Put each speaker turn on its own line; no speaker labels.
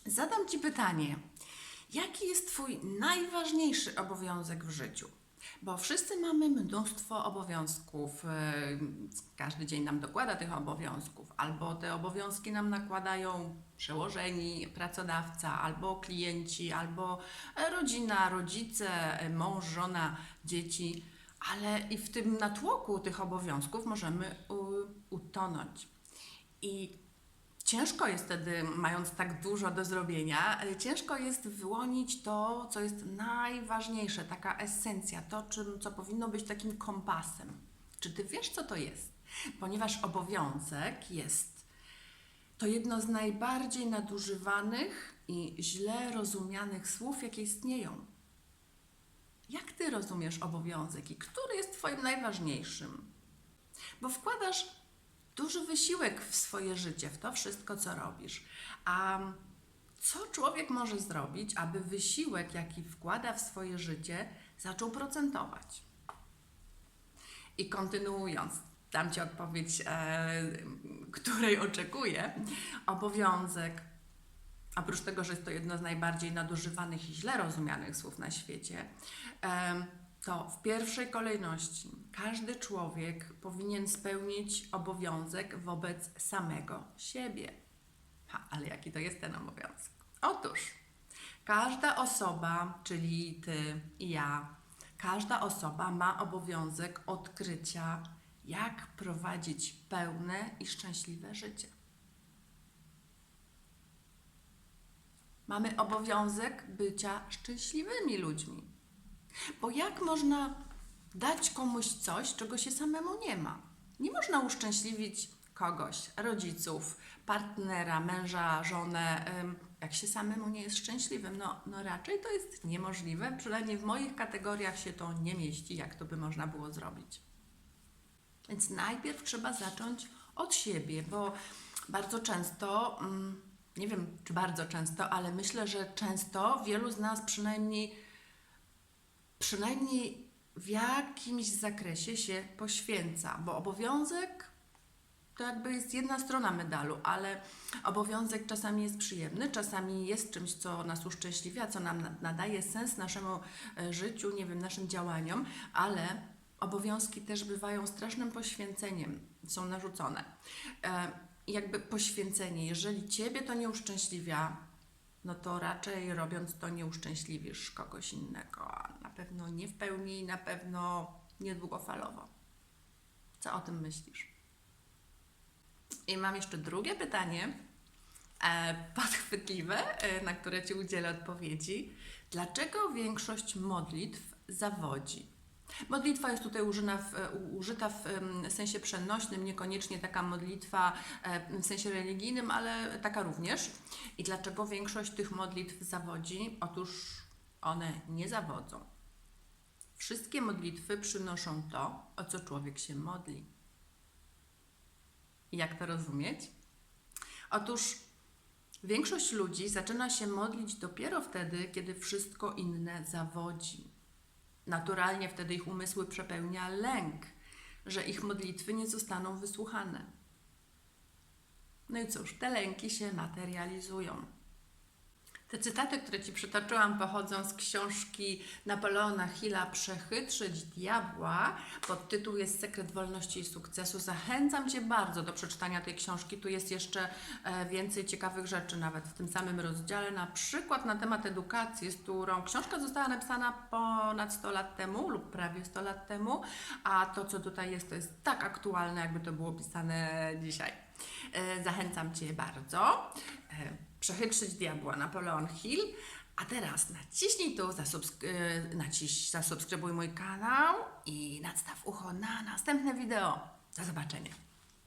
Zadam Ci pytanie. Jaki jest Twój najważniejszy obowiązek w życiu? Bo wszyscy mamy mnóstwo obowiązków. Każdy dzień nam dokłada tych obowiązków, albo te obowiązki nam nakładają przełożeni, pracodawca, albo klienci, albo rodzina, rodzice, mąż, żona, dzieci. Ale i w tym natłoku tych obowiązków możemy utonąć. I ciężko jest wtedy, mając tak dużo do zrobienia, ciężko jest wyłonić to, co jest najważniejsze, taka esencja, to, co powinno być takim kompasem. Czy Ty wiesz, co to jest? Ponieważ obowiązek jest to jedno z najbardziej nadużywanych i źle rozumianych słów, jakie istnieją. Jak Ty rozumiesz obowiązek i który jest Twoim najważniejszym? Bo wkładasz duży wysiłek w swoje życie, w to wszystko, co robisz. A co człowiek może zrobić, aby wysiłek, jaki wkłada w swoje życie, zaczął procentować? I kontynuując, dam Ci odpowiedź, której oczekuję. Obowiązek, oprócz tego, że jest to jedno z najbardziej nadużywanych i źle rozumianych słów na świecie, to w pierwszej kolejności każdy człowiek powinien spełnić obowiązek wobec samego siebie. Ale jaki to jest ten obowiązek? Otóż każda osoba, czyli Ty i ja, każda osoba ma obowiązek odkrycia, jak prowadzić pełne i szczęśliwe życie. Mamy obowiązek bycia szczęśliwymi ludźmi. Bo jak można dać komuś coś, czego się samemu nie ma? Nie można uszczęśliwić kogoś, rodziców, partnera, męża, żonę, jak się samemu nie jest szczęśliwym. No raczej to jest niemożliwe, przynajmniej w moich kategoriach się to nie mieści, jak to by można było zrobić. Więc najpierw trzeba zacząć od siebie, bo bardzo często, nie wiem czy bardzo często, ale myślę, że często wielu z nas przynajmniej w jakimś zakresie się poświęca, bo obowiązek to jakby jest jedna strona medalu, ale obowiązek czasami jest przyjemny, czasami jest czymś, co nas uszczęśliwia, co nam nadaje sens naszemu życiu, nie wiem, naszym działaniom, ale obowiązki też bywają strasznym poświęceniem, są narzucone. Jakby poświęcenie, jeżeli Ciebie to nie uszczęśliwia, no to raczej robiąc to nie uszczęśliwisz kogoś innego, a na pewno nie w pełni, na pewno niedługofalowo. Co o tym myślisz? I mam jeszcze drugie pytanie, podchwytliwe, na które Ci udzielę odpowiedzi. Dlaczego większość modlitw zawodzi? Modlitwa jest tutaj użyta w sensie przenośnym, niekoniecznie taka modlitwa w sensie religijnym, ale taka również. I dlaczego większość tych modlitw zawodzi? Otóż one nie zawodzą. Wszystkie modlitwy przynoszą to, o co człowiek się modli. I jak to rozumieć? Otóż większość ludzi zaczyna się modlić dopiero wtedy, kiedy wszystko inne zawodzi. Naturalnie wtedy ich umysły przepełnia lęk, że ich modlitwy nie zostaną wysłuchane. No i cóż, te lęki się materializują. Te cytaty, które Ci przytoczyłam, pochodzą z książki Napoleona Hilla Przechytrzyć diabła. Podtytuł jest Sekret wolności i sukcesu. Zachęcam Cię bardzo do przeczytania tej książki. Tu jest jeszcze więcej ciekawych rzeczy, nawet w tym samym rozdziale. Na przykład na temat edukacji, z którą książka została napisana ponad 100 lat temu lub prawie 100 lat temu, a to, co tutaj jest, to jest tak aktualne, jakby to było pisane dzisiaj. Zachęcam Cię bardzo. Przechytrzyć diabła, Napoleon Hill. A teraz naciśnij tu, zasubskrybuj mój kanał i nadstaw ucho na następne wideo. Do zobaczenia.